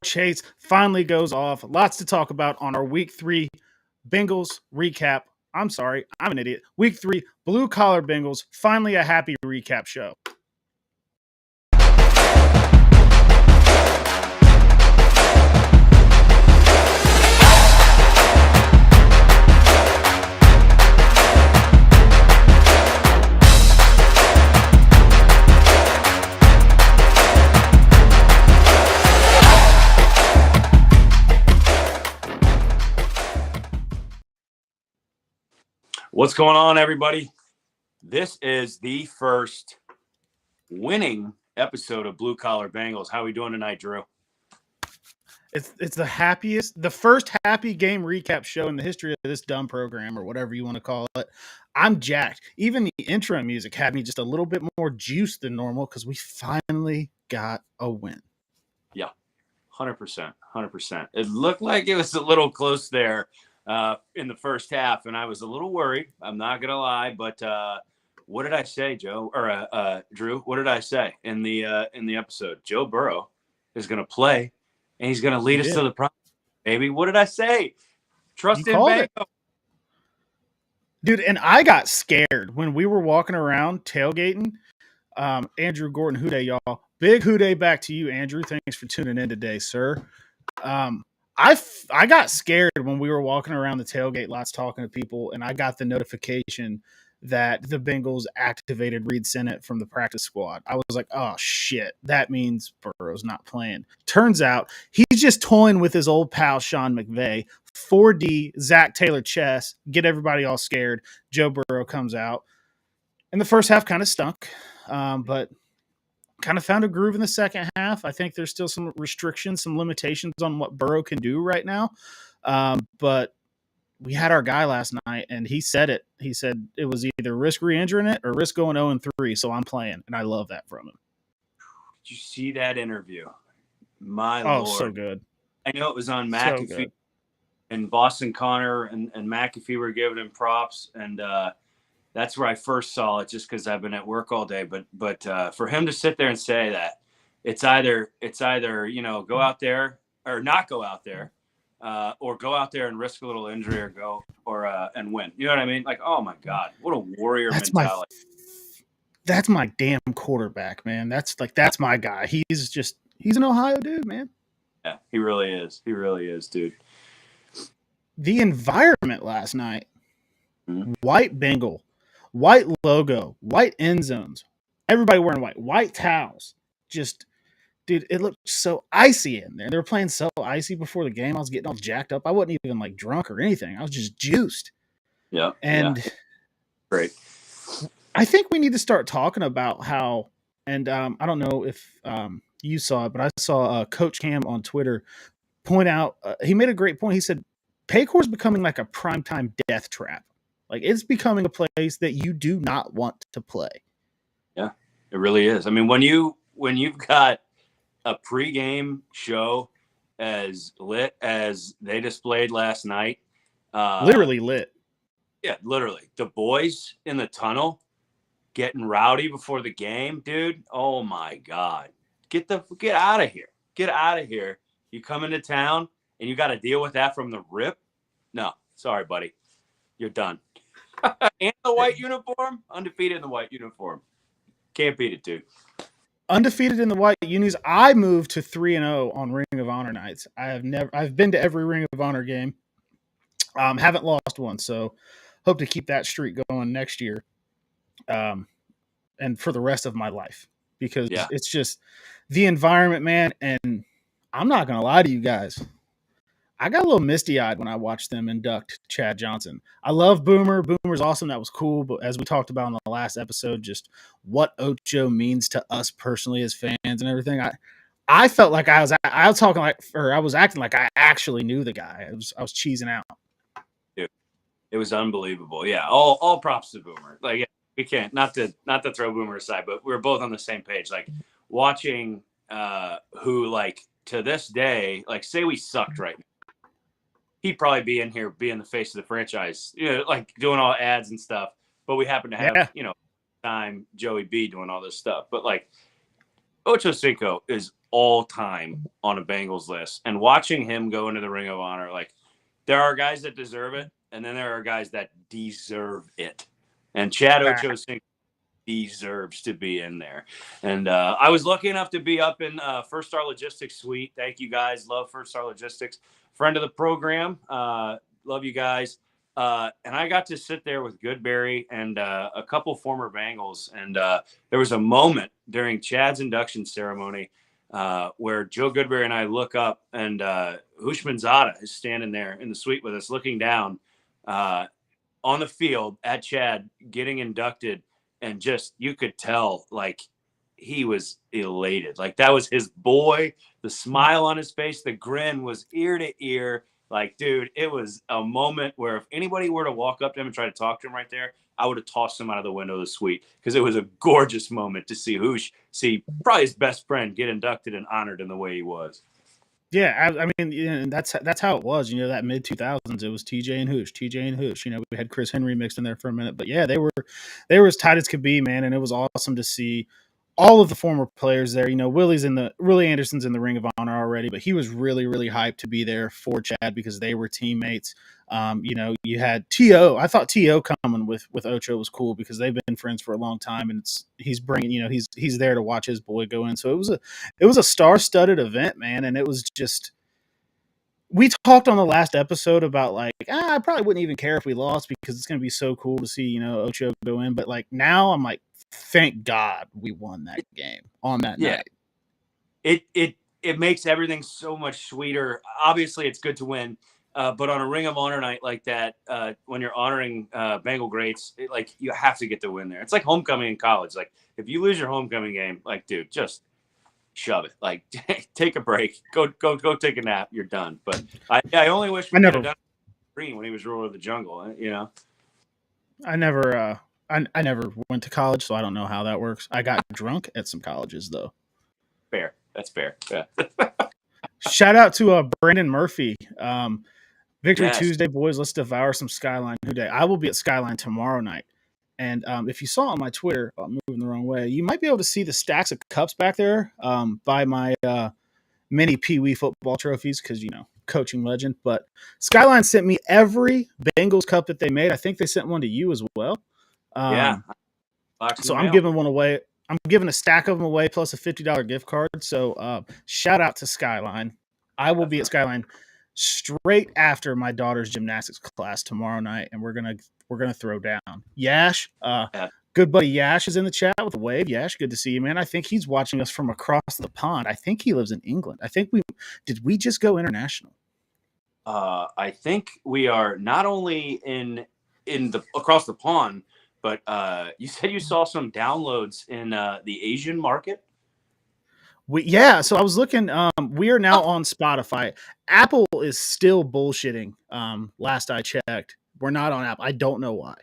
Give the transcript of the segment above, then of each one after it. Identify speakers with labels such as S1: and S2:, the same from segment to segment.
S1: Chase finally goes off. Lots to talk about on our Week 3 Bengals recap. I'm sorry, I'm an idiot. Week 3 Blue Collar Bengals. Finally a happy recap show.
S2: What's going on, everybody? This is the first winning episode of Blue Collar Bengals. How are we doing tonight, Drew?
S1: It's the first happy game recap show in the history of this dumb program, or whatever you want to call it. I'm jacked. Even the intro music had me just a little bit more juice than normal because we finally got a win.
S2: Yeah, 100%. It looked like it was a little close there in the first half, and I was a little worried. I'm not gonna lie, but what did I say, Joe or Drew? What did I say in the episode? Joe Burrow is gonna play, and he's gonna lead us to the promise, baby. What did I say? Trust in Bengals.
S1: Dude, and I got scared when we were walking around tailgating. Andrew Gordon, who day, y'all? Big who day back to you, Andrew. Thanks for tuning in today, sir. I got scared when we were walking around the tailgate lots talking to people, and I got the notification that the Bengals activated Reed Sennett from the practice squad. I was like, oh, shit, that means Burrow's not playing. Turns out he's just toying with his old pal Sean McVay. 4D, Zach Taylor chess, get everybody all scared. Joe Burrow comes out. And the first half kind of stunk, but kind of found a groove in the second half. I think there's still some restrictions, some limitations on what Burrow can do right now. But we had our guy last night, and he said it. He said it was either risk re-injuring it or risk going 0-3, so I'm playing, and I love that from him.
S2: Did you see that interview? My Lord.
S1: Oh, so good.
S2: I know it was on McAfee, and Boston Connor and McAfee were giving him props, and that's where I first saw it, just because I've been at work all day. But for him to sit there and say that it's either go out there or not go out there, or go out there and risk a little injury or and win. You know what I mean? Like, oh my God, what a warrior mentality.
S1: That's my damn quarterback, man. That's my guy. He's an Ohio dude, man.
S2: Yeah, he really is. He really is, dude.
S1: The environment last night, white Bengal, white logo, white end zones, everybody wearing white towels. Just, dude, it looked so icy in there. They were playing so icy before the game. I was getting all jacked up. I wasn't even like drunk or anything. I was just juiced.
S2: Yeah.
S1: And
S2: great.
S1: I think we need to start talking about how, and I don't know if you saw it, but I saw Coach Cam on Twitter point out, he made a great point. He said, Paycor's becoming like a primetime death trap. Like, it's becoming a place that you do not want to play.
S2: Yeah, it really is. I mean, when you've got a pregame show as lit as they displayed last night,
S1: literally lit.
S2: Yeah, literally. The boys in the tunnel getting rowdy before the game, dude. Oh my God, get out of here. Get out of here. You come into town and you got to deal with that from the rip. No, sorry, buddy. You're done. And the white uniform, undefeated in the white uniform. Can't beat it, dude.
S1: Undefeated in the white unis. I moved to 3-0 on Ring of Honor nights. I've been to every Ring of Honor game. Haven't lost one, so hope to keep that streak going next year. And for the rest of my life, because it's just the environment, man. And I'm not going to lie to you guys. I got a little misty-eyed when I watched them induct Chad Johnson. I love Boomer. Boomer's awesome. That was cool. But as we talked about in the last episode, just what Ocho means to us personally as fans and everything. I felt like I was acting like I actually knew the guy. I was cheesing out.
S2: Dude, it was unbelievable. Yeah, all props to Boomer. Like, yeah, we can't not to throw Boomer aside, but we're both on the same page. Like, watching who, like, to this day, like, say we sucked right now, he'd probably be in here being the face of the franchise, like doing all ads and stuff. But we happen to have, time Joey B doing all this stuff. But like, Ocho Cinco is all time on a Bengals list, and watching him go into the Ring of Honor, like there are guys that deserve it, and then there are guys that deserve it. And Chad Ocho Cinco deserves to be in there. And I was lucky enough to be up in First Star Logistics Suite. Thank you guys. Love First Star Logistics. Friend of the program. Love you guys. And I got to sit there with Goodberry and a couple former Bengals. And there was a moment during Chad's induction ceremony where Joe Goodberry and I look up, and Hushmanzada is standing there in the suite with us, looking down on the field at Chad getting inducted. And just, you could tell, like, he was elated. Like, that was his boy. The smile on his face, the grin was ear to ear. Like, dude, it was a moment where if anybody were to walk up to him and try to talk to him right there, I would have tossed him out of the window of the suite, because it was a gorgeous moment to see see probably his best friend get inducted and honored in the way he was.
S1: Yeah, I mean, that's how it was. That mid 2000s, it was TJ and Hoosh. We had Chris Henry mixed in there for a minute, but yeah, they were as tight as could be, man, and it was awesome to see all of the former players there. Willie Anderson's in the Ring of Honor already, but he was really, really hyped to be there for Chad because they were teammates. You had T.O. I thought T.O. coming with Ocho was cool because they've been friends for a long time, and he's bringing, he's there to watch his boy go in. So it was a star-studded event, man, and it was just. We talked on the last episode about like, I probably wouldn't even care if we lost because it's going to be so cool to see, Ocho go in. But like now I'm like, thank God we won that game on that night.
S2: It makes everything so much sweeter. Obviously, it's good to win, but on a Ring of Honor night like that, when you're honoring Bengal greats, like you have to get the win there. It's like homecoming in college. Like if you lose your homecoming game, like dude, just shove it. Like take a break, go take a nap. You're done. But I only wish we could have done Green when he was ruler of the jungle.
S1: I never went to college, so I don't know how that works. I got drunk at some colleges though.
S2: Fair. That's fair. Yeah.
S1: Shout out to Brandon Murphy. Victory Tuesday, boys. Let's devour some Skyline Day. I will be at Skyline tomorrow night. And if you saw on my Twitter, I'm moving the wrong way, you might be able to see the stacks of cups back there by my mini Pee Wee football trophies because, coaching legend. But Skyline sent me every Bengals cup that they made. I think they sent one to you as well.
S2: Yeah.
S1: So I'm giving one away. I'm giving a stack of them away plus a $50 gift card. So shout out to Skyline. I will be at Skyline straight after my daughter's gymnastics class tomorrow night, and we're gonna throw down. Yash, good buddy Yash is in the chat with a wave. Yash, good to see you, man. I think he's watching us from across the pond. I think he lives in England. I think did we just go international?
S2: I think we are not only in the across the pond, but you said you saw some downloads in the Asian market.
S1: So I was looking. We are now on Spotify. Apple is still bullshitting. Last I checked, we're not on Apple. I don't know why.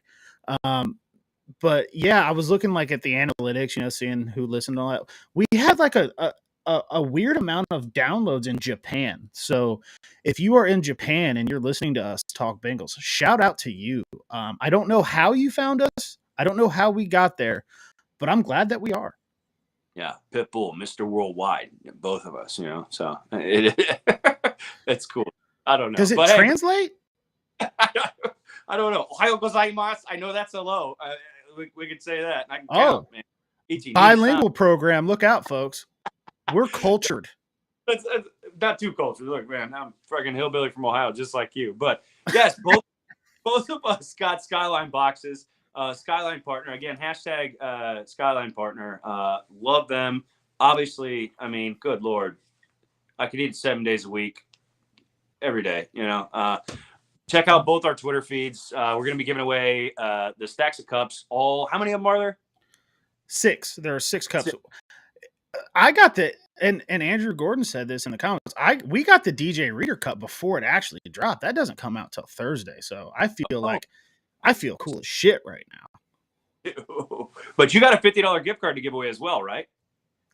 S1: But yeah, I was looking like at the analytics, seeing who listened to all that. We had like a weird amount of downloads in Japan. So if you are in Japan and you're listening to us talk Bengals, shout out to you. I don't know how you found us. I don't know how we got there, but I'm glad that we are.
S2: Yeah, Pitbull, Mr. Worldwide, both of us, so it's cool. I don't know.
S1: Does it translate?
S2: I don't know. Ohayo gozaimasu. I know that's hello. We could say that. I can count, man.
S1: Bilingual program. Look out, folks. We're cultured.
S2: That's not too cultured. Look, man, I'm fucking hillbilly from Ohio, just like you. But yes, both of us got Skyline boxes. Skyline partner again. Hashtag Skyline partner. Love them. Obviously, I mean, good Lord, I could eat 7 days a week, every day. Check out both our Twitter feeds. We're going to be giving away the stacks of cups. How many of them are there?
S1: 6. There are 6 cups. I got and Andrew Gordon said this in the comments. We got the DJ Reader Cup before it actually dropped. That doesn't come out till Thursday. So I feel cool as shit right now.
S2: But you got a $50 gift card to give away as well, right?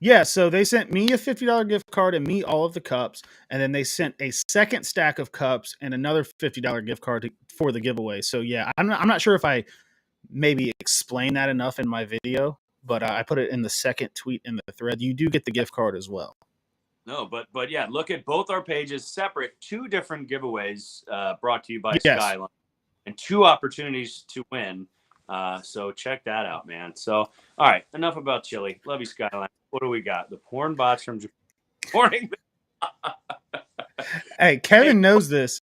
S1: Yeah, so they sent me a $50 gift card and me all of the cups, and then they sent a second stack of cups and another $50 gift card for the giveaway. So yeah, I'm not sure if I maybe explained that enough in my video, but I put it in the second tweet in the thread. You do get the gift card as well.
S2: No, but yeah, look at both our pages separate. 2 different giveaways brought to you by
S1: Yes.
S2: Skyline, and 2 opportunities to win. So check that out, man. So, all right, enough about chili. Love you, Skyline. What do we got? The porn bots from Japan.
S1: Hey, Kevin knows this.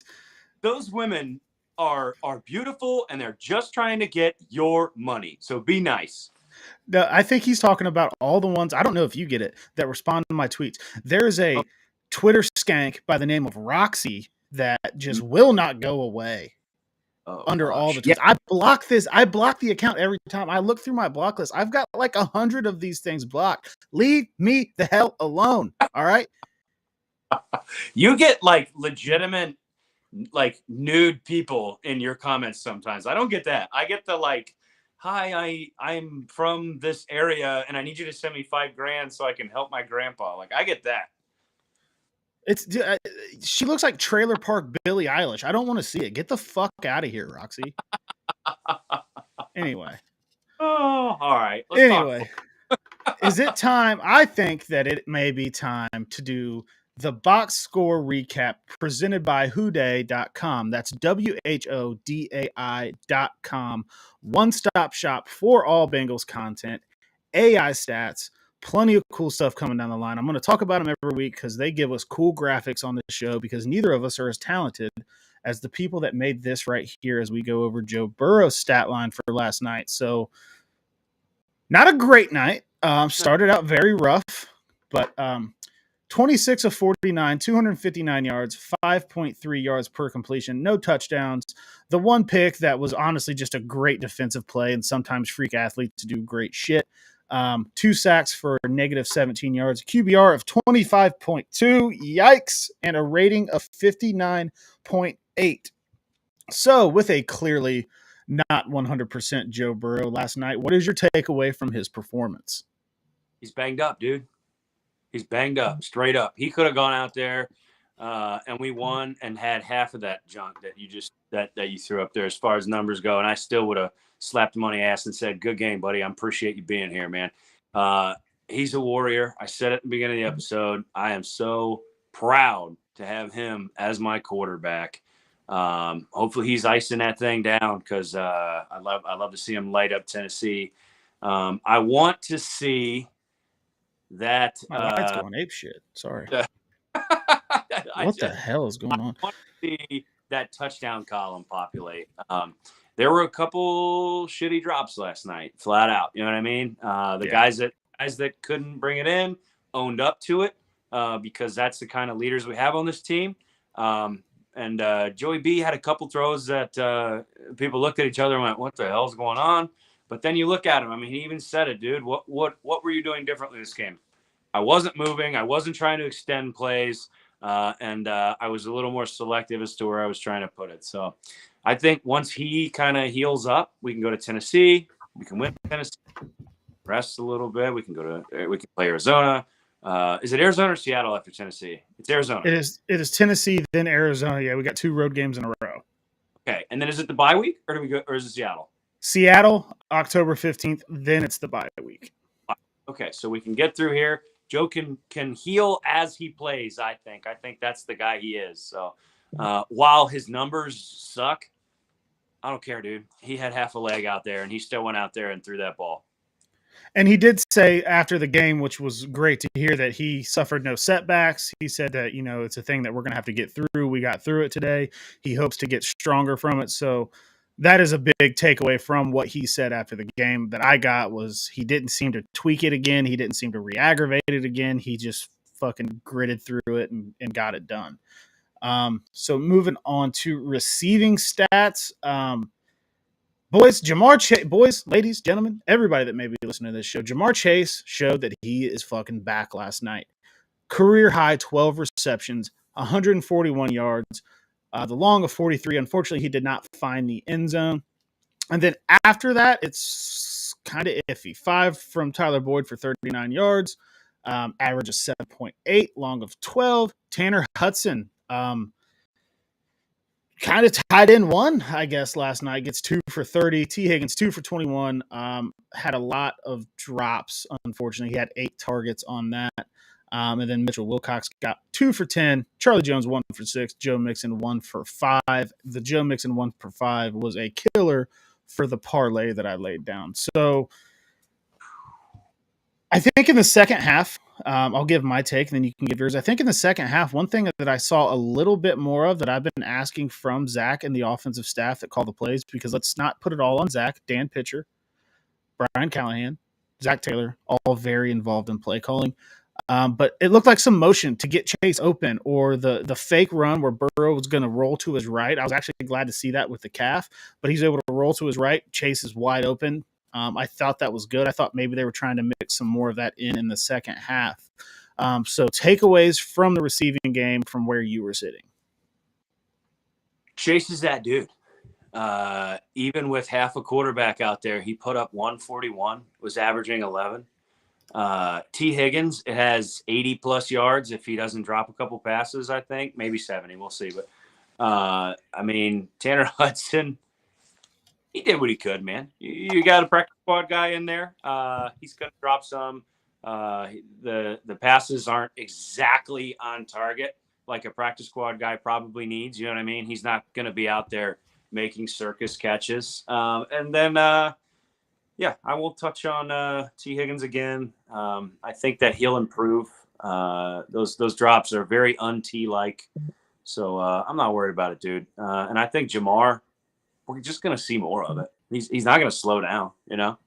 S2: Those women are beautiful, and they're just trying to get your money. So be nice.
S1: No, I think he's talking about all the ones, I don't know if you get it, that respond to my tweets. There is a Twitter skank by the name of Roxy that just will not go away under all the tweets. Yeah. I block the account every time. I look through my block list. I've got like 100 of these things blocked. Leave me the hell alone. All right.
S2: You get like legitimate, like nude people in your comments sometimes. I don't get that. I get the like, hi, I'm from this area and I need you to send me $5,000 so I can help my grandpa. Like, I get that.
S1: She looks like Trailer Park Billie Eilish. I don't want to see it. Get the fuck out of here, Roxy. Anyway.
S2: Oh, all right.
S1: Anyway, is it time? I think that it may be time to do the box score recap presented by whodai.com. That's WHODAI.com. One-stop shop for all Bengals content, AI stats, plenty of cool stuff coming down the line. I'm going to talk about them every week because they give us cool graphics on the show because neither of us are as talented as the people that made this right here as we go over Joe Burrow's stat line for last night. So not a great night. Started out very rough, but 26 of 49, 259 yards, 5.3 yards per completion, no touchdowns. The one pick that was honestly just a great defensive play, and sometimes freak athletes do great shit. 2 sacks for negative 17 yards, QBR of 25.2, yikes, and a rating of 59.8. So with a clearly not 100% Joe Burrow last night, what is your takeaway from his performance?
S2: He's banged up, dude. He's banged up, straight up. He could have gone out there and we won and had half of that junk that you just that you threw up there as far as numbers go. And I still would have slapped him on the ass and said, good game, buddy. I appreciate you being here, man. He's a warrior. I said at the beginning of the episode, I am so proud to have him as my quarterback. Hopefully he's icing that thing down because I love to see him light up Tennessee. I want to see that
S1: my light's going ape shit. Sorry. What the hell is going on?
S2: I want to see that touchdown column populate. There were a couple shitty drops last night, flat out. You know what I mean? Guys that couldn't bring it in owned up to it because that's the kind of leaders we have on this team. And Joey B had a couple throws that people looked at each other and went, "What the hell's going on?" But then you look at him. I mean, he even said it, dude. What were you doing differently this game? I wasn't moving. I wasn't trying to extend plays. And I was a little more selective as to where I was trying to put it. So I think once he kind of heals up, we can go to Tennessee. We can win Tennessee. Rest a little bit. We can play Arizona. Is it Arizona or Seattle after Tennessee? It's Arizona.
S1: It is Tennessee, then Arizona. Yeah, we got 2 road games in a row.
S2: Okay. And then is it the bye week or is it Seattle?
S1: Seattle, October 15th, then it's the bye week.
S2: Okay, so we can get through here. Joe can heal as he plays, I think. I think that's the guy he is. So while his numbers suck, I don't care, dude. He had half a leg out there, and he still went out there and threw that ball.
S1: And he did say after the game, which was great to hear, that he suffered no setbacks. He said that, it's a thing that we're going to have to get through. We got through it today. He hopes to get stronger from it. So that is a big takeaway from what he said after the game that I got was he didn't seem to tweak it again. He didn't seem to re-aggravate it again. He just fucking gritted through it and got it done. So moving on to receiving stats. Boys, ladies, gentlemen, everybody that may be listening to this show, Jamar Chase showed that he is fucking back last night. Career high 12 receptions, 141 yards, the long of 43. Unfortunately, he did not find the end zone. And then after that, it's kind of iffy. 5 from Tyler Boyd for 39 yards, average of 7.8, long of 12. Tanner Hudson, kind of tied in one, I guess, last night. Gets 2 for 30. T. Higgins, 2 for 21. Had a lot of drops, unfortunately. He had 8 targets on that. And then Mitchell Wilcox got 2 for 10. Charlie Jones, 1 for 6. Joe Mixon, 1 for 5. The Joe Mixon 1 for 5 was a killer for the parlay that I laid down. So I think in the second half, I'll give my take, and then you can give yours. I think in the second half, one thing that I saw a little bit more of that I've been asking from Zach and the offensive staff that call the plays, because let's not put it all on Zach, Dan Pitcher, Brian Callahan, Zach Taylor, all very involved in play calling. But it looked like some motion to get Chase open, or the fake run where Burrow was going to roll to his right. I was actually glad to see that with the calf, but he's able to roll to his right. Chase is wide open. I thought that was good. I thought maybe they were trying to mix some more of that in the second half. So takeaways from the receiving game from where you were sitting.
S2: Chase is that dude. Even with half a quarterback out there, he put up 141, was averaging 11. T. Higgins, it has 80 plus yards if he doesn't drop a couple passes, I think. Maybe 70, we'll see. But, I mean, Tanner Hudson, he did what he could, man. You got a practice squad guy in there. He's going to drop some. The passes aren't exactly on target like a practice squad guy probably needs. You know what I mean? He's not going to be out there making circus catches. And then, yeah, I won't touch on T. Higgins again. I think that he'll improve. Those drops are very un-T-like. So I'm not worried about it, dude. And I think Jamar, we're just going to see more of it. He's not going to slow down, you know?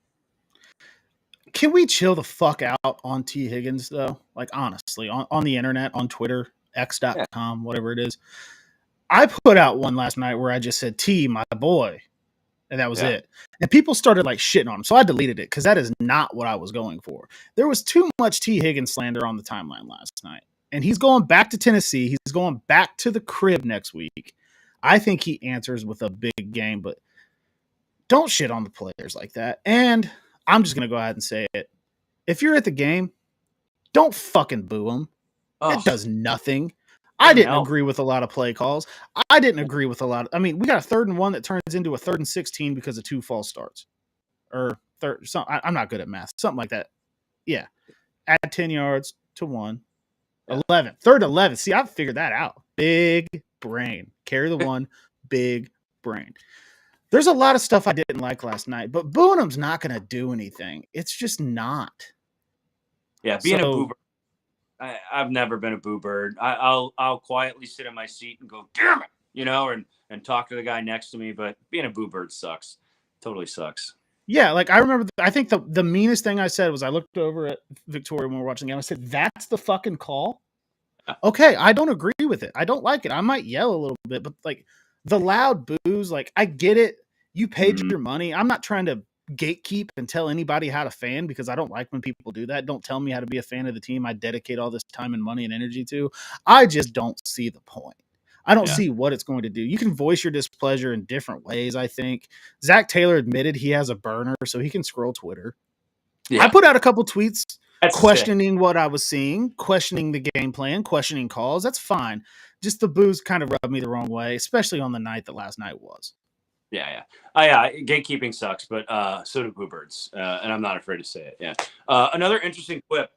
S1: Can we chill the fuck out on T. Higgins, though? Like, honestly, on the internet, on Twitter, x.com, whatever it is. I put out one last night where I just said, T, my boy. And that was it. And people started like shitting on him. So I deleted it because that is not what I was going for. There was too much T. Higgins slander on the timeline last night. And he's going back to Tennessee. He's going back to the crib next week. I think he answers with a big game, but don't shit on the players like that. And I'm just going to go ahead and say it. If you're at the game, don't fucking boo him. It does nothing. I didn't agree with a lot of play calls. I didn't agree with a lot. I mean, we got a 3rd and 1 that turns into a 3rd and 16 because of 2 false starts. Or third, I'm not good at math. Something like that. Yeah. Add 10 yards to 1. 11. 3rd and 11. See, I've figured that out. Big brain. Carry the 1. Big brain. There's a lot of stuff I didn't like last night, but booing him's not going to do anything. It's just not.
S2: Yeah, being a boo bird. I've never been a boo bird. I'll quietly sit in my seat and go, damn it, you know, and talk to the guy next to me. But being a boo bird sucks. Totally sucks.
S1: Yeah, like I remember, I think the meanest thing I said was I looked over at Victoria when we were watching the game. I said, that's the fucking call? Okay, I don't agree with it. I don't like it. I might yell a little bit, but like the loud boos, like I get it. You paid your money. I'm not trying to gatekeep and tell anybody how to fan because I don't like when people do that. Don't tell me how to be a fan of the team I dedicate all this time and money and energy to. I just don't see the point. I don't see what it's going to do. You can voice your displeasure in different ways, I think. Zach Taylor admitted he has a burner, so he can scroll Twitter. Yeah. I put out a couple tweets questioning what I was seeing, questioning the game plan, questioning calls. That's fine. Just the boos kind of rubbed me the wrong way, especially on the night that last night was.
S2: Yeah. Gatekeeping sucks, but so do boo birds, and I'm not afraid to say it. Yeah. Another interesting clip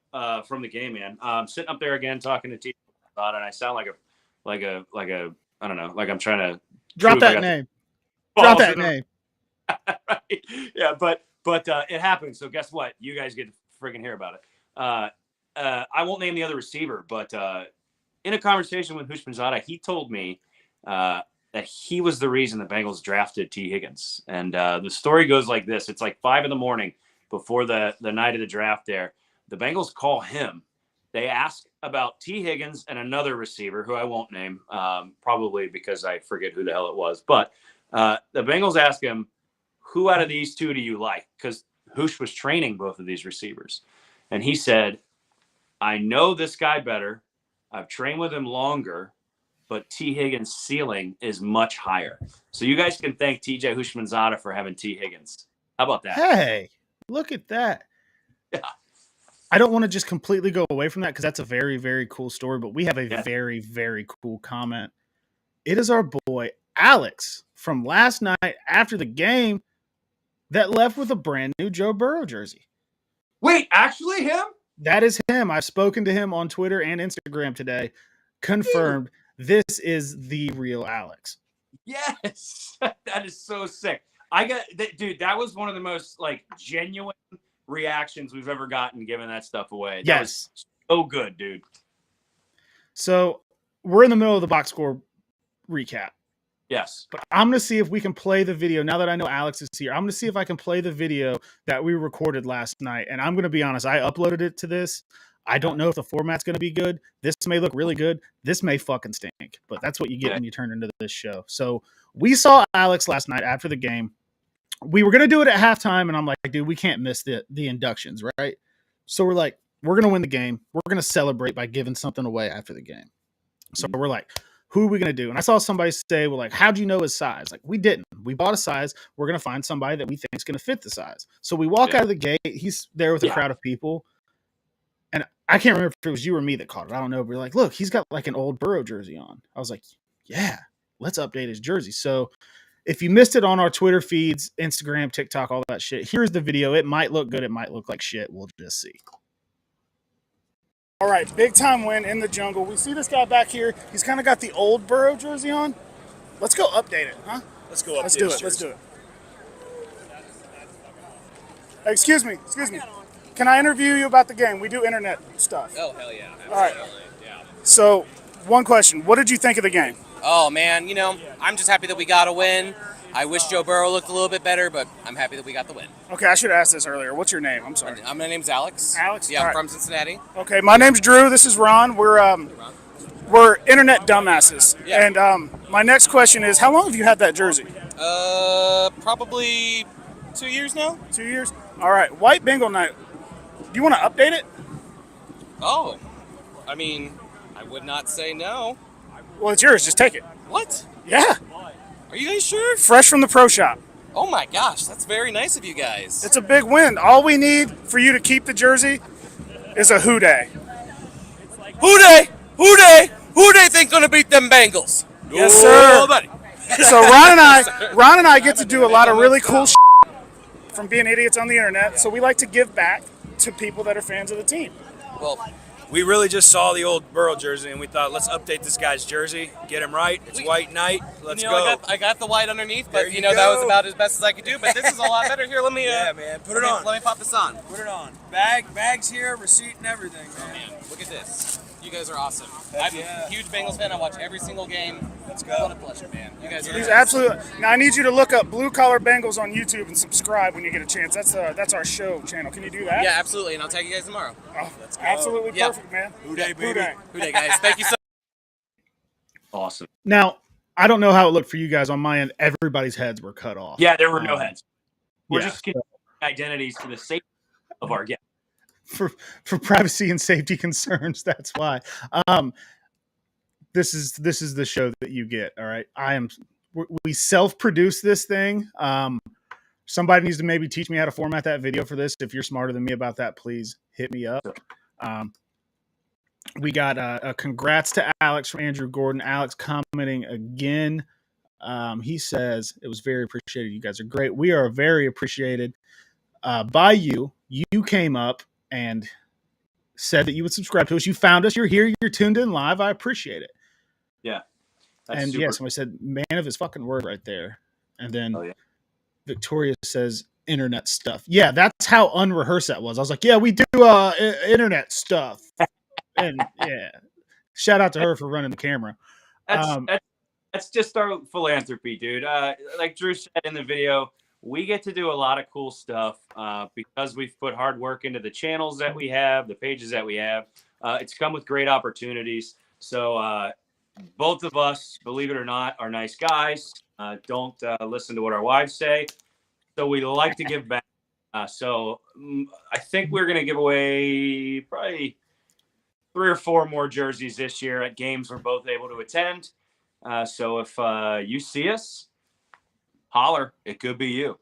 S2: from the game, man. Sitting up there again talking to T about it, and I sound like a I don't know, like I'm trying to
S1: drop that name. Drop that name.
S2: Right. Yeah, but it happened. So guess what? You guys get to freaking hear about it. I won't name the other receiver, but in a conversation with Hushmanzada, he told me that he was the reason the Bengals drafted T. Higgins. And the story goes like this. It's like 5 a.m. before the night of the draft there. The Bengals call him. They ask about T. Higgins and another receiver who I won't name, probably because I forget who the hell it was. But the Bengals ask him, who out of these two do you like? Because Hoosh was training both of these receivers. And he said, I know this guy better. I've trained with him longer. But T. Higgins' ceiling is much higher. So you guys can thank TJ Hushmanzada for having T. Higgins. How about that?
S1: Hey, look at that. Yeah. I don't want to just completely go away from that because that's a very, very cool story, but we have a very, very cool comment. It is our boy, Alex from last night after the game that left with a brand new Joe Burrow jersey.
S2: Wait, actually him?
S1: That is him. I've spoken to him on Twitter and Instagram today. Confirmed. Dude. This is the real Alex.
S2: Yes. That is so sick. Dude, that was one of the most like genuine reactions we've ever gotten given that stuff away. That was so good, dude.
S1: So we're in the middle of the box score recap.
S2: Yes.
S1: But I'm going to see if we can play the video. Now that I know Alex is here, I'm going to see if I can play the video that we recorded last night. And I'm going to be honest, I uploaded it to this. I don't know if the format's going to be good. This may look really good. This may fucking stink. But that's what you get when you turn into this show. So we saw Alex last night after the game. We were going to do it at halftime. And I'm like, dude, we can't miss the inductions, right? So we're like, we're going to win the game. We're going to celebrate by giving something away after the game. So we're like, who are we going to do? And I saw somebody say, well, like, how'd you know his size? Like, we didn't. We bought a size. We're going to find somebody that we think is going to fit the size. So we walk out of the gate. He's there with a crowd of people. And I can't remember if it was you or me that caught it. I don't know. But we're like, look, he's got like an old Burrow jersey on. I was like, yeah, let's update his jersey. So if you missed it on our Twitter feeds, Instagram, TikTok, all that shit, here's the video. It might look good. It might look like shit. We'll just see. All right, big time win in the jungle. We see this guy back here. He's kind of got the old Burrow jersey on. Let's go update it, huh?
S3: Let's go update it.
S1: Let's do it. Let's do it. Excuse me. Can I interview you about the game? We do internet stuff.
S3: Oh, hell yeah. Absolutely.
S1: All right.
S3: Yeah.
S1: So, one question. What did you think of the game?
S3: Oh, man, I'm just happy that we got a win. I wish Joe Burrow looked a little bit better, but I'm happy that we got the win.
S1: Okay, I should have asked this earlier. What's your name? I'm sorry.
S3: My name's Alex.
S1: Alex?
S3: Yeah, I'm from Cincinnati.
S1: Okay, my name's Drew. This is Ron. We're internet dumbasses. Yeah. And my next question is, how long have you had that jersey?
S3: Probably 2 years now.
S1: 2 years? All right. White Bengal night. Do you want to update it?
S3: Oh, I mean, I would not say no.
S1: Well, it's yours. Just take it.
S3: What?
S1: Yeah.
S3: Are you guys sure?
S1: Fresh from the pro shop.
S3: Oh my gosh, that's very nice of you guys.
S1: It's a big win. All we need for you to keep the jersey is a who day.
S3: Who day? Who they think gonna beat them Bengals?
S1: Yes, sir.
S3: Nobody.
S1: So Ron and I get to do a lot of really cool shit from being idiots on the internet. So we like to give back to people that are fans of the team.
S3: Well,
S4: we really just saw the old Burrow jersey and we thought, let's update this guy's jersey, get him right. It's white night. Let's go.
S3: I got the white underneath, but that was about as best as I could do. But this is a lot better. Here, let me.
S4: Yeah, man. Put it on.
S3: Let me pop this on.
S4: Put it on. Bags here, receipt and everything.
S3: Oh man, look at this. You guys are awesome. I'm a huge Bengals fan. I watch every single game.
S4: Let's go.
S3: What a pleasure, man. You guys are.
S1: He's absolutely. Now I need you to look up Blue Collar Bengals on YouTube and subscribe when you get a chance. That's our show channel. Can you do that?
S3: Yeah, absolutely. And I'll tag you guys tomorrow.
S1: Oh, that's absolutely perfect, man.
S4: Who day, baby.
S3: Who day, guys. Thank you so much.
S2: Awesome.
S1: Now, I don't know how it looked for you guys on my end. Everybody's heads were cut off.
S2: Yeah, there were no heads. We're just getting identities for the safety of our guests.
S1: For privacy and safety concerns, that's why. This is the show that you get. All right, we self-produce this thing. Somebody needs to maybe teach me how to format that video for this. If you're smarter than me about that, please hit me up. We got a congrats to Alex from Andrew Gordon. Alex commenting again. He says it was very appreciated. You guys are great. We are very appreciated by you. You came up and said that you would subscribe to us. You found us. You're here. You're tuned in live. I appreciate it.
S2: Yeah.
S1: And yeah, somebody said, man of his fucking word right there. And then Victoria says, internet stuff. Yeah, that's how unrehearsed that was. I was like, yeah, we do internet stuff. And yeah, shout out to her for running the camera.
S2: That's just our philanthropy, dude. Like Drew said in the video, we get to do a lot of cool stuff because we've put hard work into the channels that we have, the pages that we have. It's come with great opportunities. So both of us, believe it or not, are nice guys. Don't listen to what our wives say. So we like to give back. So I think we're going to give away probably 3 or 4 more jerseys this year at games we're both able to attend. So if you see us, holler. It could be you.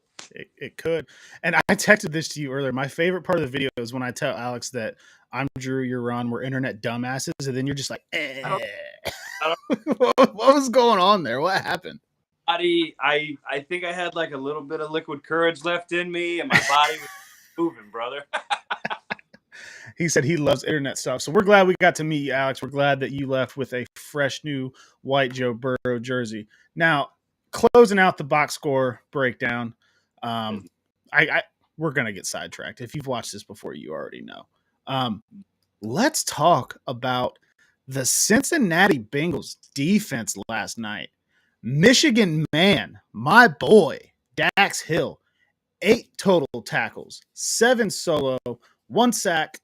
S1: It could. And I texted this to you earlier. My favorite part of the video is when I tell Alex that I'm Drew, you're Ron, we're internet dumbasses, and then you're just like, what was going on there? What happened?
S2: body, I think I had like a little bit of liquid courage left in me, and my body was moving, brother.
S1: He said he loves internet stuff. So we're glad we got to meet you, Alex. We're glad that you left with a fresh new white Joe Burrow jersey. Now, closing out the box score breakdown, we're gonna get sidetracked. If you've watched this before, you already know. Let's talk about the Cincinnati Bengals defense last night. Michigan man, my boy, Dax Hill, 8 total tackles, 7 solo, 1 sack,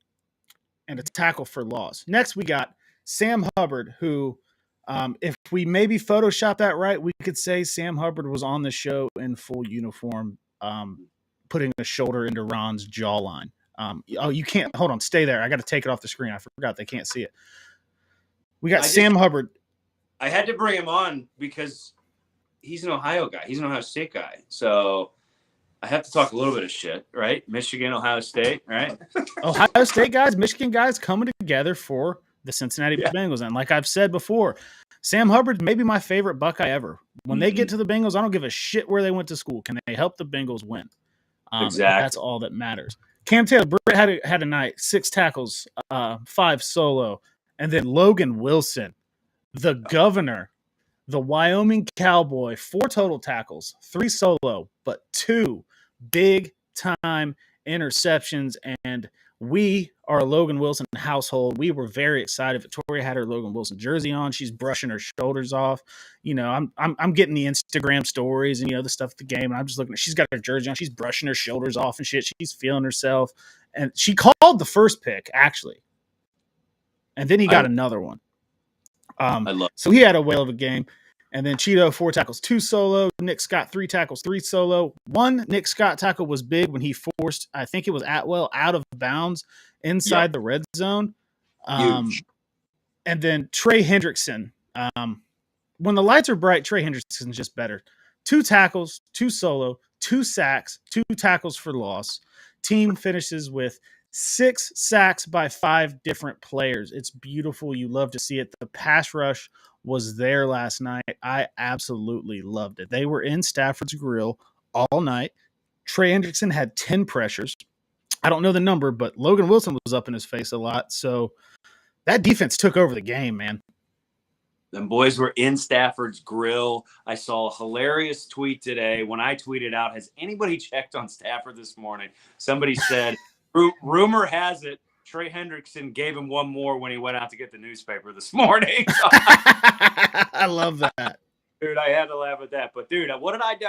S1: and a tackle for loss. Next, we got Sam Hubbard, who, if we maybe Photoshop that right, we could say Sam Hubbard was on the show in full uniform, putting a shoulder into Ron's jawline. You can't, hold on, stay there. I got to take it off the screen. I forgot they can't see it. We got Sam Hubbard.
S2: I had to bring him on because he's an Ohio guy. He's an Ohio State guy. So I have to talk a little bit of shit, right? Michigan, Ohio State, right?
S1: Ohio State guys, Michigan guys coming together for the Cincinnati Bengals. And like I've said before, Sam Hubbard's maybe my favorite Buckeye ever. When they get to the Bengals, I don't give a shit where they went to school. Can they help the Bengals win?
S2: Exactly.
S1: That's all that matters. Cam Taylor had a night, 6 tackles, 5 solo. And then Logan Wilson, the governor, the Wyoming Cowboy, 4 total tackles, 3 solo, but 2 big-time interceptions. And we are a Logan Wilson household. We were very excited. Victoria had her Logan Wilson jersey on. She's brushing her shoulders off. You know, I'm getting the Instagram stories and, you know, the stuff at the game. And I'm just looking at, she's got her jersey on. She's brushing her shoulders off and shit. She's feeling herself. And she called the first pick, actually. And then he got another one. So he had a whale of a game. And then Cheeto, 4 tackles, 2 solo. Nick Scott, 3 tackles, 3 solo. 1 Nick Scott tackle was big when he forced, I think it was Atwell, out of bounds inside the red zone.
S2: Huge.
S1: And then Trey Hendrickson. When the lights are bright, Trey Hendrickson's just better. 2 tackles, 2 solo, 2 sacks, 2 tackles for loss. Team finishes with 6 sacks by 5 different players. It's beautiful. You love to see it. The pass rush was there last night. I absolutely loved it. They were in Stafford's grill all night. Trey Hendrickson had 10 pressures. I don't know the number, but Logan Wilson was up in his face a lot. So that defense took over the game, man.
S2: Them boys were in Stafford's grill. I saw a hilarious tweet today. When I tweeted out, has anybody checked on Stafford this morning? Somebody said, rumor has it, Trey Hendrickson gave him one more when he went out to get the newspaper this morning.
S1: I love that.
S2: Dude, I had to laugh at that. But, dude, what did I do?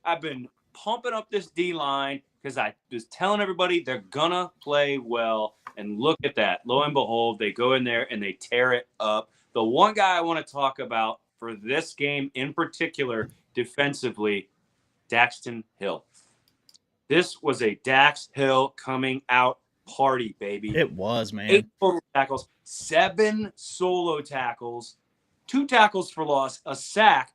S2: I've been pumping up this D-line because I was telling everybody they're going to play well. And look at that. Lo and behold, they go in there and they tear it up. The one guy I want to talk about for this game in particular, defensively, Daxton Hill. This was a Dax Hill coming out party, baby.
S1: It was, man.
S2: 8 total tackles, 7 solo tackles, 2 tackles for loss, a sack.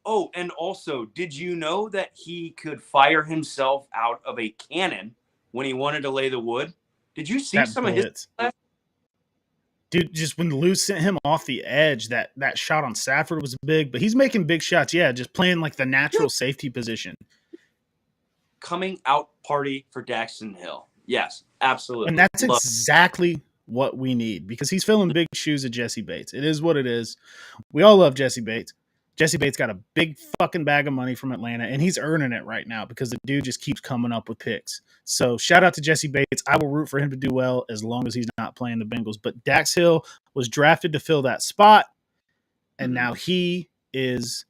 S2: Oh, and also, did you know that he could fire himself out of a cannon when he wanted to lay the wood? Did you see some of his?
S1: Dude, just when Lou sent him off the edge, that shot on Stafford was big, but he's making big shots. Yeah, just playing like the natural safety position.
S2: Coming out party for Daxton Hill. Yes, absolutely.
S1: And that's exactly what we need because he's filling big shoes of Jesse Bates. It is what it is. We all love Jesse Bates. Jesse Bates got a big fucking bag of money from Atlanta, and he's earning it right now because the dude just keeps coming up with picks. So shout out to Jesse Bates. I will root for him to do well as long as he's not playing the Bengals. But Dax Hill was drafted to fill that spot, and now he is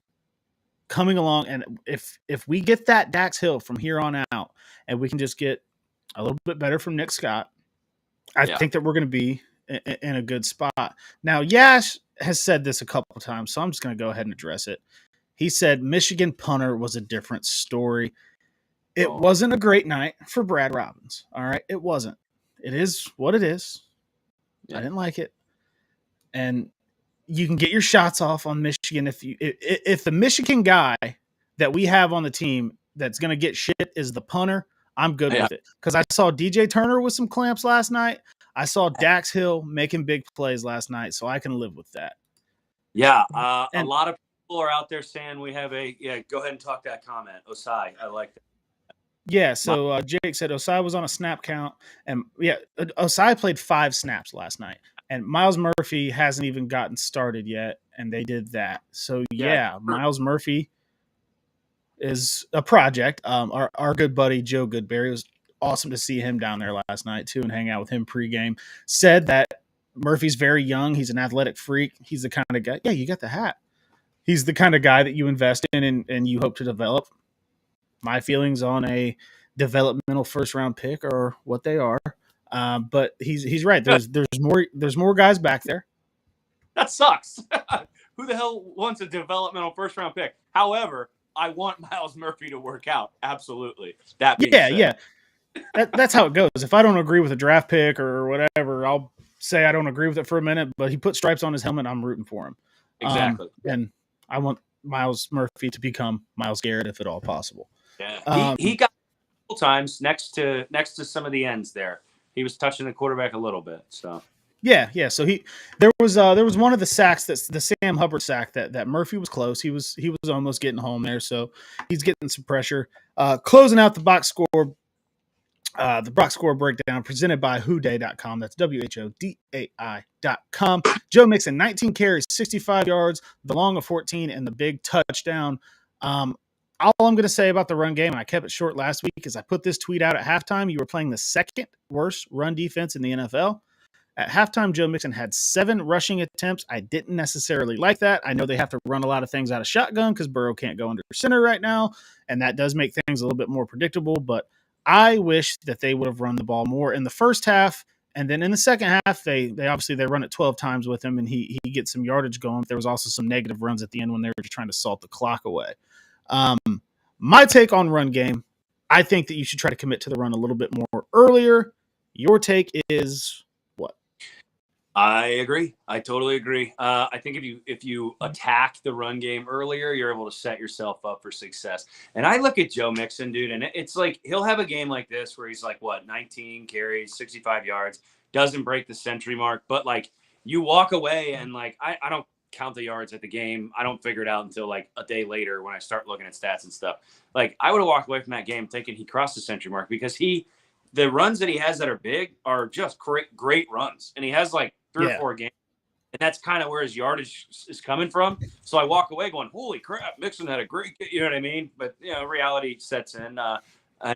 S1: coming along. And if we get that Dax Hill from here on out, and we can just get a little bit better from Nick Scott, I think that we're going to be in a good spot. Now, Yash has said this a couple of times, so I'm just going to go ahead and address it. He said Michigan punter was a different story. It wasn't a great night for Brad Robbins. All right, it wasn't. It is what it is. I didn't like it. And you can get your shots off on Michigan if the Michigan guy that we have on the team that's going to get shit is the punter. I'm good with it because I saw DJ Turner with some clamps last night. I saw Dax Hill making big plays last night, so I can live with that.
S2: Yeah, a lot of people are out there saying we have go ahead and talk that comment. Osai, I like that.
S1: Yeah, so Jake said Osai was on a snap count, and Osai played 5 snaps last night, and Miles Murphy hasn't even gotten started yet, and they did that. So yeah, Miles Murphy is a project. Our good buddy Joe Goodberry, it was awesome to see him down there last night too, and hang out with him pregame. Said that Murphy's very young. He's an athletic freak. He's the kind of guy. Yeah, you got the hat. He's the kind of guy that you invest in and you hope to develop. My feelings on a developmental first round pick are what they are. But he's right. There's more guys back there.
S2: That sucks. Who the hell wants a developmental first round pick? However, I want Miles Murphy to work out. Absolutely. That being said.
S1: Yeah. That's how it goes. If I don't agree with a draft pick or whatever, I'll say I don't agree with it for a minute. But he put stripes on his helmet. I'm rooting for him.
S2: Exactly.
S1: And I want Miles Murphy to become Myles Garrett if at all possible.
S2: Yeah, he got a couple times next to some of the ends there. He was touching the quarterback a little bit. So
S1: yeah. So there was one of the sacks, that's the Sam Hubbard sack that Murphy was close. He was almost getting home there, so he's getting some pressure. Closing out the box score. The box score breakdown presented by whodai.com. That's WHODAI.com. Joe Mixon, 19 carries, 65 yards, the long of 14, and the big touchdown. All I'm going to say about the run game, and I kept it short last week, is I put this tweet out at halftime. You were playing the second worst run defense in the NFL. At halftime, Joe Mixon had 7 rushing attempts. I didn't necessarily like that. I know they have to run a lot of things out of shotgun because Burrow can't go under center right now, and that does make things a little bit more predictable, but I wish that they would have run the ball more in the first half, and then in the second half, they obviously run it 12 times with him, and he gets some yardage going. There was also some negative runs at the end when they were just trying to salt the clock away. My take on run game, I think that you should try to commit to the run a little bit more earlier. Your take is what?
S2: I agree. I totally agree. I think if you attack the run game earlier, you're able to set yourself up for success. And I look at Joe Mixon, dude, and it's like he'll have a game like this where he's like, 19 carries, 65 yards, doesn't break the century mark. But, like, you walk away and, like, I don't count the yards at the game. I don't figure it out until, like, a day later when I start looking at stats and stuff. Like, I would have walked away from that game thinking he crossed the century mark because the runs that he has that are big are just great runs. And he has, like, 3 or 4 games. And that's kind of where his yardage is coming from. So I walk away going, holy crap, Mixon had a great game. You know what I mean? But, reality sets in. I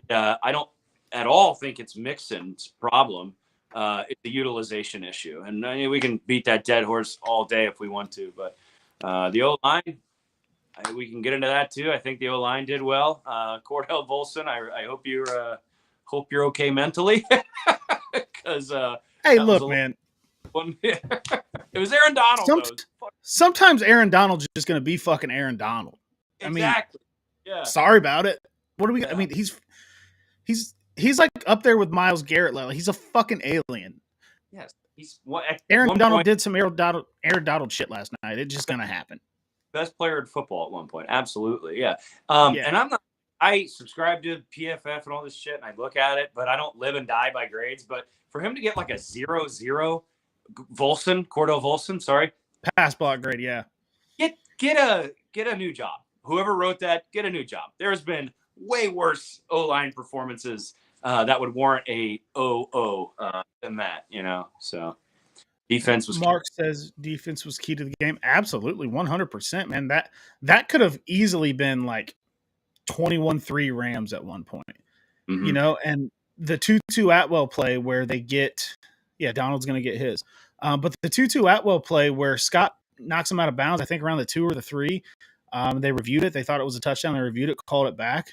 S2: don't at all think it's Mixon's problem. It's a utilization issue. And we can beat that dead horse all day if we want to. But the O-line, we can get into that too. I think the O-line did well. Cordell Volson, I hope you're okay mentally. Because
S1: hey, look, man.
S2: It was Aaron Donald.
S1: Sometimes Aaron Donald's just going to be fucking Aaron Donald.
S2: Exactly.
S1: Yeah. Sorry about it. What do we? Yeah. I mean, he's like up there with Myles Garrett level. He's a fucking alien.
S2: Yes.
S1: Aaron Donald did some Aaron Donald shit last night. It's just going to happen.
S2: Best player in football at one point. Absolutely. Yeah. And I subscribe to PFF and all this shit, and I look at it, but I don't live and die by grades. But for him to get like a 0-0. Cordell Volson, sorry.
S1: Pass block grade, yeah.
S2: Get a new job. Whoever wrote that, get a new job. There's been way worse O-line performances that would warrant a 0-0 than that, So defense was
S1: Mark says defense was key to the game. Absolutely, 100%, man. That could have easily been like 21-3 Rams at one point. Mm-hmm. And the 2-2 Atwell play where they get Donald's going to get his. But the 2-2 Atwell play where Scott knocks him out of bounds, I think around the 2 or the 3, they reviewed it. They thought it was a touchdown. They reviewed it, called it back.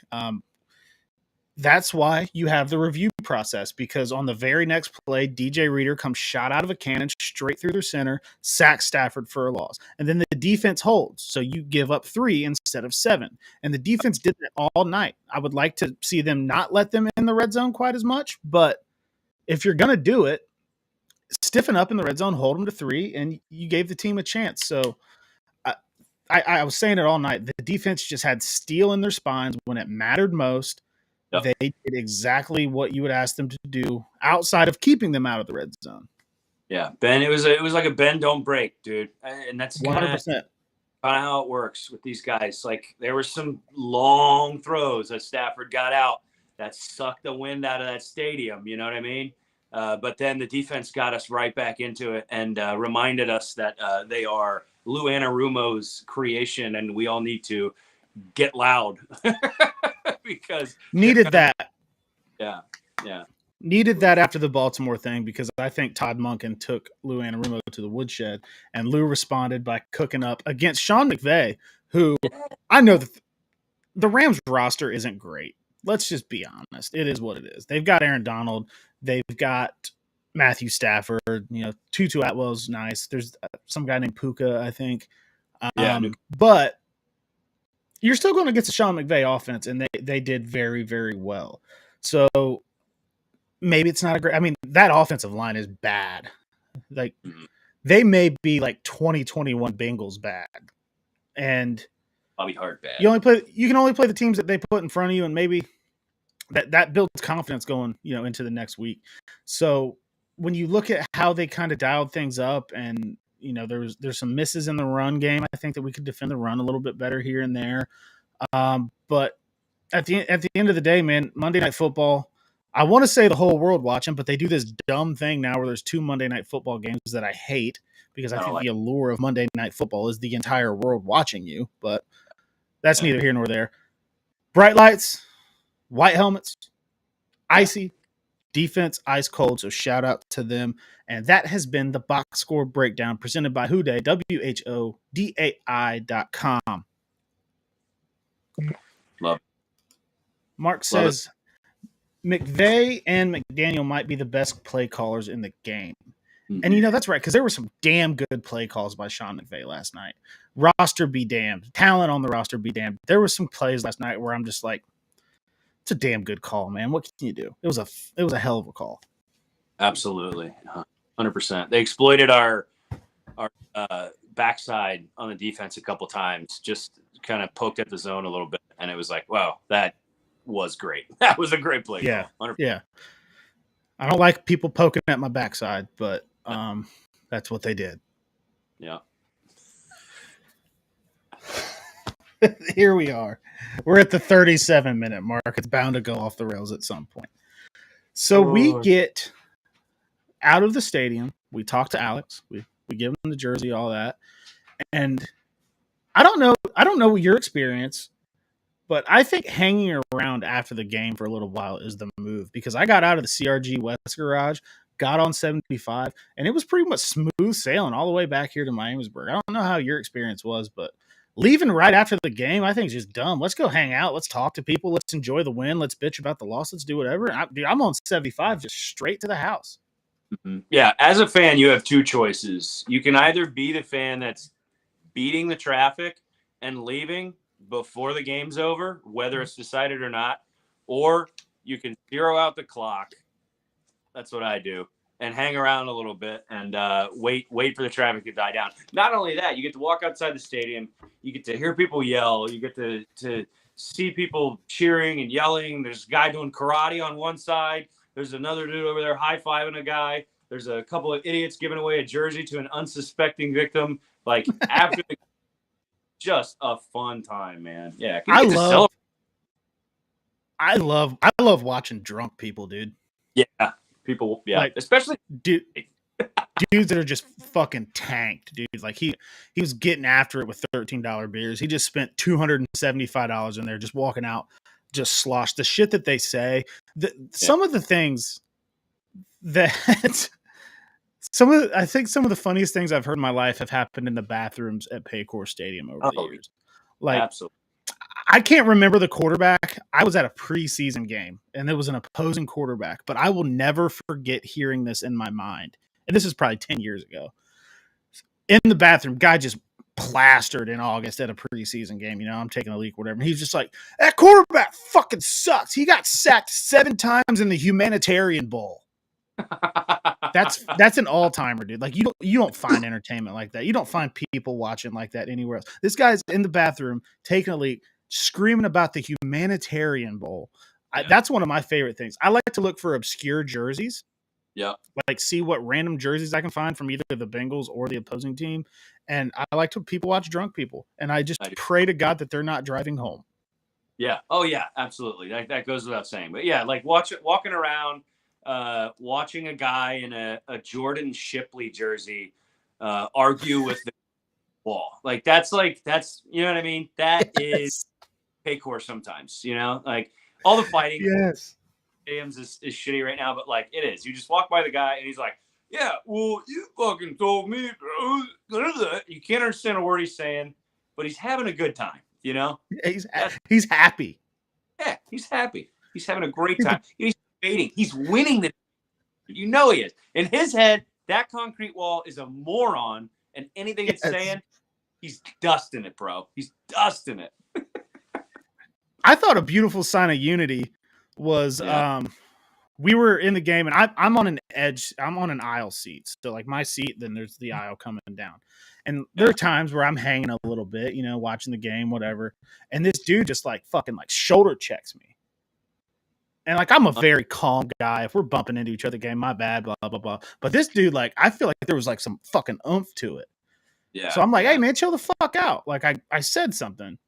S1: That's why you have the review process, because on the very next play, DJ Reader comes shot out of a cannon straight through their center, sacks Stafford for a loss. And then the defense holds. So you give up 3 instead of 7. And the defense did that all night. I would like to see them not let them in the red zone quite as much, but if you're going to do it, stiffen up in the red zone, hold them to 3, and you gave the team a chance. So I was saying it all night. The defense just had steel in their spines when it mattered most. Yep. They did exactly what you would ask them to do outside of keeping them out of the red zone.
S2: Yeah, Ben, it was like a bend, don't break, dude. And that's
S1: 100%.
S2: kind of how it works with these guys. Like there were some long throws that Stafford got out that sucked the wind out of that stadium. You know what I mean? But then the defense got us right back into it and reminded us that they are Lou Anarumo's creation, and we all need to get loud because
S1: needed that.
S2: Yeah.
S1: Needed that after the Baltimore thing, because I think Todd Monken took Lou Anarumo to the woodshed, and Lou responded by cooking up against Sean McVay, who I know the Rams roster isn't great. Let's just be honest. It is what it is. They've got Aaron Donald. They've got Matthew Stafford. Tutu Atwell's nice. There's some guy named Puka, I think. But you're still going against the Sean McVay offense, and they did very, very well. So maybe it's not a great. I mean, that offensive line is bad. Like they may be like 2021 Bengals bad, and
S2: Bobby Hart bad.
S1: You can only play the teams that they put in front of you, and maybe that builds confidence going into the next week. So when you look at how they kind of dialed things up, and there's some misses in the run game, I think that we could defend the run a little bit better here and there. But at the end of the day, man, Monday Night Football. I want to say the whole world watching, but they do this dumb thing now where there's 2 Monday Night Football games that I hate, because I think the allure of Monday Night Football is the entire world watching you. But that's neither here nor there. Bright lights, white helmets, icy, defense ice cold. So shout out to them. And that has been the box score breakdown presented by Whodai, WHODAI.com.
S2: Love.
S1: Mark says McVay and McDaniel might be the best play callers in the game. And that's right, because there were some damn good play calls by Sean McVay last night. Roster be damned. Talent on the roster be damned. There were some plays last night where I'm just like, it's a damn good call, man. What can you do? It was a hell of a call.
S2: Absolutely. 100%. They exploited our backside on the defense a couple times, just kind of poked at the zone a little bit, and it was like, wow, that was great. That was a great play.
S1: Yeah.
S2: Call. 100%.
S1: Yeah. I don't like people poking at my backside, but that's what they did.
S2: Yeah.
S1: Here we are. We're at the 37-minute mark. It's bound to go off the rails at some point. So we get out of the stadium. We talk to Alex. We give him the jersey, all that. And I don't know your experience, but I think hanging around after the game for a little while is the move, because I got out of the CRG West garage, got on 75, and it was pretty much smooth sailing all the way back here to Miamisburg. I don't know how your experience was, but leaving right after the game, I think is just dumb. Let's go hang out. Let's talk to people. Let's enjoy the win. Let's bitch about the loss. Let's do whatever. I'm on 75 just straight to the house.
S2: Mm-hmm. Yeah, as a fan, you have two choices. You can either be the fan that's beating the traffic and leaving before the game's over, whether it's decided or not, or you can zero out the clock. That's what I do. And hang around a little bit and wait for the traffic to die down. Not only that, you get to walk outside the stadium. You get to hear people yell. You get to see people cheering and yelling. There's a guy doing karate on one side. There's another dude over there high-fiving a guy. There's a couple of idiots giving away a jersey to an unsuspecting victim. Like, after the just a fun time, man. Yeah,
S1: I love watching drunk people, dude.
S2: Yeah. People, yeah, like, especially
S1: dudes that are just fucking tanked, dude. Like he was getting after it with $13 beers. He just spent $275 in there, just walking out, just sloshed. The shit that they say, some of the things that I think some of the funniest things I've heard in my life have happened in the bathrooms at Paycor Stadium over the years. Like,
S2: absolutely.
S1: I can't remember the quarterback. I was at a preseason game, and there was an opposing quarterback, but I will never forget hearing this in my mind. And this is probably 10 years ago. In the bathroom, guy just plastered in August at a preseason game. I'm taking a leak, whatever. And he's just like, that quarterback fucking sucks. He got sacked 7 times in the Humanitarian Bowl. That's an all-timer, dude. Like, you don't find entertainment like that. You don't find people watching like that anywhere else. This guy's in the bathroom taking a leak, screaming about the Humanitarian Bowl. That's one of my favorite things. I like to look for obscure jerseys.
S2: Yeah.
S1: Like, see what random jerseys I can find from either the Bengals or the opposing team. And I like to people watch drunk people. And I just pray to God that they're not driving home.
S2: Yeah. Oh, yeah, absolutely. That goes without saying. But, yeah, like walking around, watching a guy in a Jordan Shipley jersey argue with the wall. Like, that's, you know what I mean? That is Paycor sometimes, you know? Like, all the fighting.
S1: Yes.
S2: James is shitty right now, but like it is. You just walk by the guy and he's like, "Yeah, well, you fucking told me." You can't understand a word he's saying, but he's having a good time. You know,
S1: he's happy.
S2: Yeah, he's happy. He's having a great time. He's debating. He's winning the. You know he is. In his head, that concrete wall is a moron, and anything it's saying, he's dusting it, bro. He's dusting it.
S1: I thought a beautiful sign of unity was we were in the game, and I'm on an edge. I'm on an aisle seat. So like my seat, then there's the aisle coming down. And there are times where I'm hanging a little bit, you know, watching the game, whatever. And this dude just like fucking like shoulder checks me. And like I'm a very calm guy. If we're bumping into each other, game, my bad, blah blah blah. But this dude, like, I feel like there was like some fucking oomph to it.
S2: Yeah.
S1: So I'm like, hey man, chill the fuck out. Like I said something.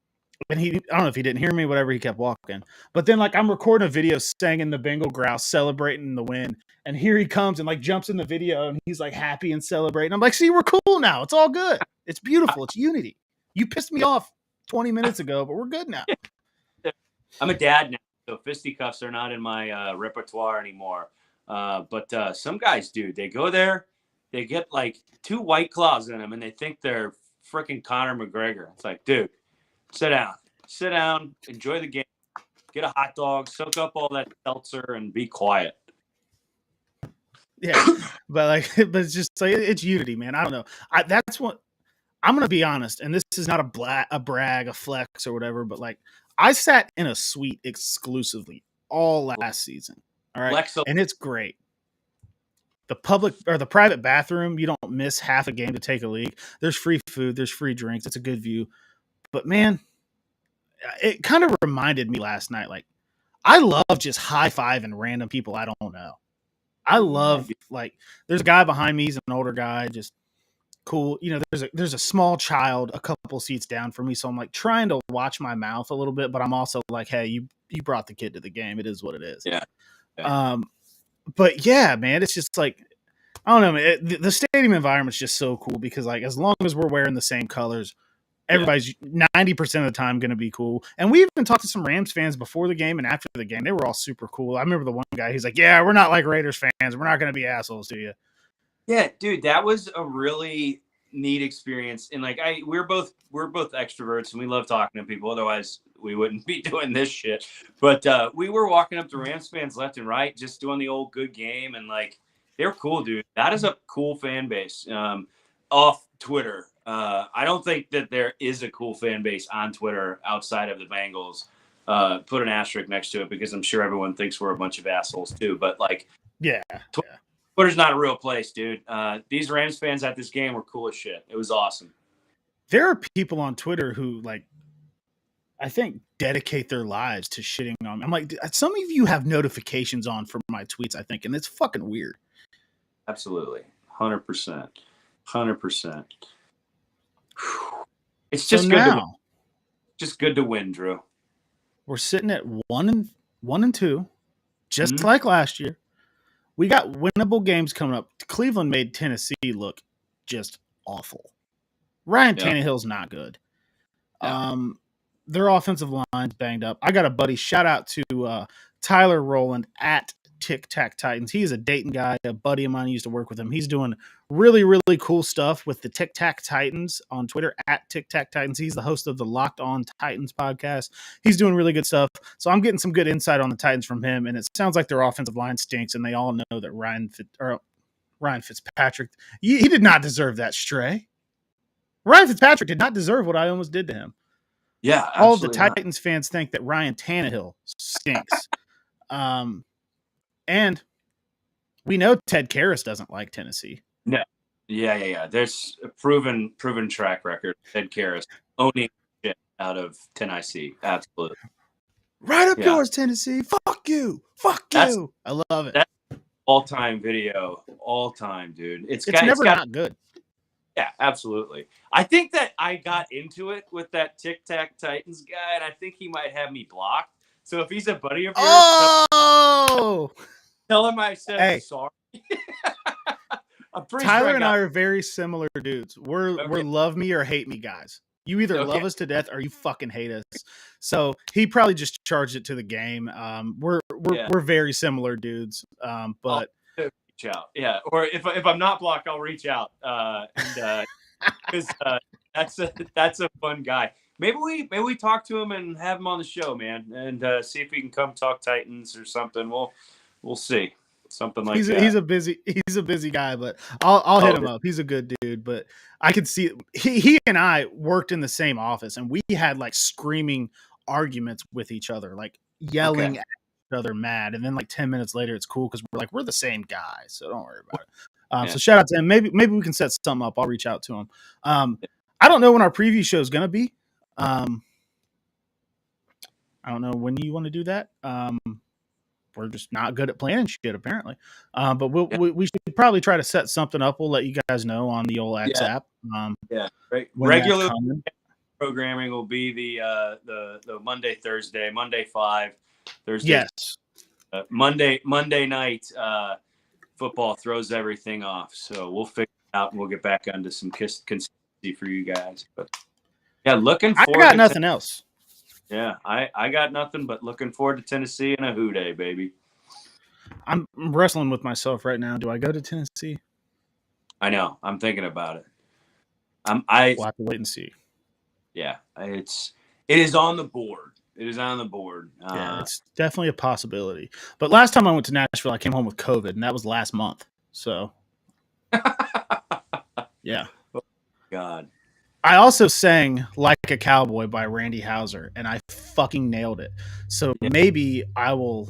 S1: And I don't know if he didn't hear me, whatever, he kept walking. But then, like, I'm recording a video singing the Bengal grouse, celebrating the win. And here he comes and, like, jumps in the video, and he's, like, happy and celebrating. I'm like, see, we're cool now. It's all good. It's beautiful. It's unity. You pissed me off 20 minutes ago, but we're good now.
S2: I'm a dad now, so fisticuffs are not in my repertoire anymore. But some guys do. They go there, they get, like, 2 White Claws in them, and they think they're freaking Conor McGregor. It's like, dude. Sit down, enjoy the game, get a hot dog, soak up all that seltzer, and be quiet.
S1: Yeah, but it's just like it's unity, man. I don't know. That's what I'm gonna be honest, and this is not a brag, a flex, or whatever. But like, I sat in a suite exclusively all last season. All right, and it's great. The public or the private bathroom, you don't miss half a game to take a leak. There's free food, there's free drinks. It's a good view. But man, it kind of reminded me last night. Like, I love just high-fiving random people I don't know. I love, like, there's a guy behind me. He's an older guy, just cool. You know, there's a small child a couple seats down from me. So I'm like trying to watch my mouth a little bit, but I'm also like, hey, you brought the kid to the game. It is what it is.
S2: Yeah.
S1: But yeah, man, it's just like, I don't know, man. The stadium environment's just so cool because, like, as long as we're wearing the same colors, everybody's 90% of the time going to be cool. And we even talked to some Rams fans before the game and after the game. They were all super cool. I remember the one guy, he's like, yeah, we're not like Raiders fans. We're not going to be assholes to you.
S2: Yeah, dude, that was a really neat experience. And like, we're both extroverts and we love talking to people. Otherwise we wouldn't be doing this shit. But we were walking up to Rams fans left and right, just doing the old good game. And like, they're cool, dude. That is a cool fan base off Twitter. I don't think that there is a cool fan base on Twitter outside of the Bengals. Put an asterisk next to it because I'm sure everyone thinks we're a bunch of assholes too. But like, Twitter's not a real place, dude. These Rams fans at this game were cool as shit. It was awesome.
S1: There are people on Twitter who, like, I think dedicate their lives to shitting on me. I'm like, some of you have notifications on for my tweets, I think, and it's fucking weird.
S2: Absolutely. 100%. 100%. It's just so good to win. Just good to win, Drew.
S1: We're sitting at 1-2, just like last year. We got winnable games coming up. Cleveland made Tennessee look just awful. Ryan Tannehill's not good. Yeah. Their offensive line's banged up. I got a buddy. Shout out to Tyler Rowland at Tic Tac Titans. He's a Dayton guy. A buddy of mine used to work with him. He's doing really, really cool stuff with the Tic Tac Titans on Twitter at Tic Tac Titans. He's the host of the Locked On Titans podcast. He's doing really good stuff. So I'm getting some good insight on the Titans from him. And it sounds like their offensive line stinks. And they all know that Ryan Fitzpatrick, he did not deserve that stray. Ryan Fitzpatrick did not deserve what I almost did to him.
S2: Yeah,
S1: all of the Titans fans think that Ryan Tannehill stinks. And we know Ted Karras doesn't like Tennessee.
S2: No. Yeah. There's a proven track record. Ted Karras owning shit out of Tennessee. Absolutely.
S1: Right up yours, Tennessee. Fuck you. I love it.
S2: That's all-time video, all-time, dude.
S1: It's never not good.
S2: Yeah, absolutely. I think that I got into it with that Tic Tac Titans guy, and I think he might have me blocked. So if he's a buddy of yours, tell him I said sorry.
S1: I'm pretty Tyler and I are very similar dudes. We're love me or hate me guys. You either love us to death or you fucking hate us. So he probably just charged it to the game. We're very similar dudes. But
S2: I'll reach out, yeah. Or if I'm not blocked, I'll reach out. Because that's a fun guy. Maybe we talk to him and have him on the show, man, and see if he can come talk Titans or something. We'll see. Something like that. He's
S1: a busy guy, but I'll hit him up. He's a good dude, but I could see he and I worked in the same office, and we had like screaming arguments with each other, like yelling at each other, mad. And then like 10 minutes later, it's cool because we're the same guy, so don't worry about it. So shout out to him. Maybe we can set something up. I'll reach out to him. I don't know when our preview show is gonna be. I don't know when you want to do that. We're just not good at planning shit, apparently. But we should probably try to set something up. We'll let you guys know on the old X app.
S2: Regular programming will be the Monday, Thursday, Monday 5, Thursday.
S1: Yes.
S2: Monday night football throws everything off. So we'll figure it out and we'll get back onto some consistency for you guys. But yeah, looking forward.
S1: I got nothing else.
S2: Yeah, I got nothing but looking forward to Tennessee and a Who Day, baby.
S1: I'm wrestling with myself right now. Do I go to Tennessee?
S2: I know. I'm thinking about it.
S1: We'll have to wait and see.
S2: Yeah, it is on the board. It is on the board.
S1: Yeah, it's definitely a possibility. But last time I went to Nashville, I came home with COVID, and that was last month. So, yeah.
S2: Oh, God.
S1: I also sang Like a Cowboy by Randy Houser, and I fucking nailed it. So maybe I'll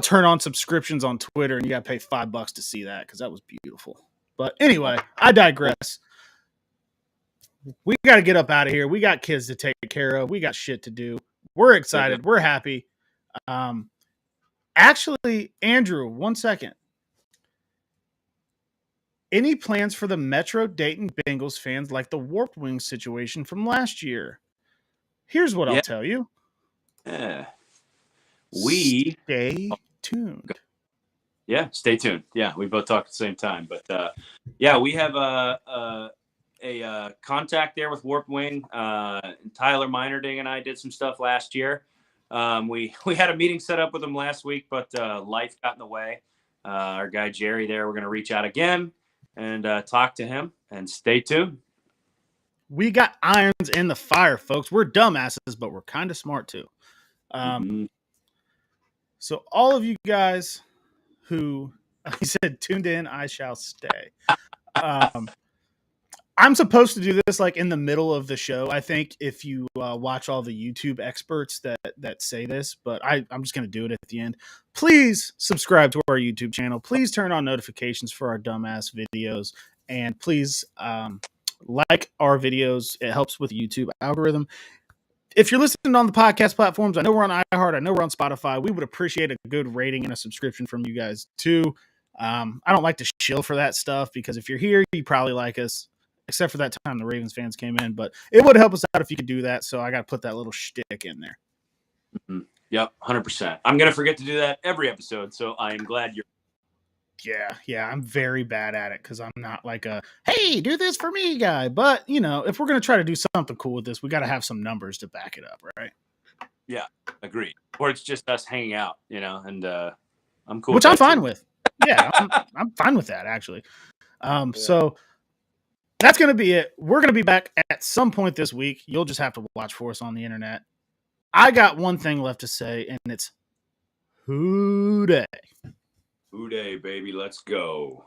S1: turn on subscriptions on Twitter, and you got to pay $5 to see that because that was beautiful. But anyway, I digress. We got to get up out of here. We got kids to take care of. We got shit to do. We're excited. We're happy. Actually, Andrew, 1 second. Any plans for the Metro Dayton Bengals fans like the Warped Wings situation from last year? Here's what I'll tell you.
S2: We
S1: stay tuned.
S2: Yeah, stay tuned. Yeah, we both talk at the same time. But we have a contact there with Warped Wing. Tyler Meinerding and I did some stuff last year. We had a meeting set up with them last week, but life got in the way. Our guy Jerry there, we're going to reach out again and talk to him, and stay tuned.
S1: We got irons in the fire, folks. We're dumbasses, but we're kind of smart too. So all of you guys who he said tuned in, I shall stay. I'm supposed to do this like in the middle of the show. I think if you watch all the YouTube experts that say this, but I'm just going to do it at the end. Please subscribe to our YouTube channel. Please turn on notifications for our dumbass videos, and please like our videos. It helps with the YouTube algorithm. If you're listening on the podcast platforms, I know we're on iHeart, I know we're on Spotify. We would appreciate a good rating and a subscription from you guys too. I don't like to shill for that stuff because if you're here, you probably like us. Except for that time the Ravens fans came in, but it would help us out if you could do that. So I got to put that little shtick in there.
S2: Mm-hmm. Yep, 100%. I'm going to forget to do that every episode, so I am glad you're.
S1: Yeah, I'm very bad at it because I'm not like a, hey, do this for me guy. But, if we're going to try to do something cool with this, we got to have some numbers to back it up, right?
S2: Yeah, agreed. Or it's just us hanging out, and I'm cool.
S1: Which I'm fine with. Yeah, I'm fine with that, actually. So that's going to be it. We're going to be back at some point this week. You'll just have to watch for us on the internet. I got one thing left to say, and it's Who Day.
S2: Who Day, baby. Let's go.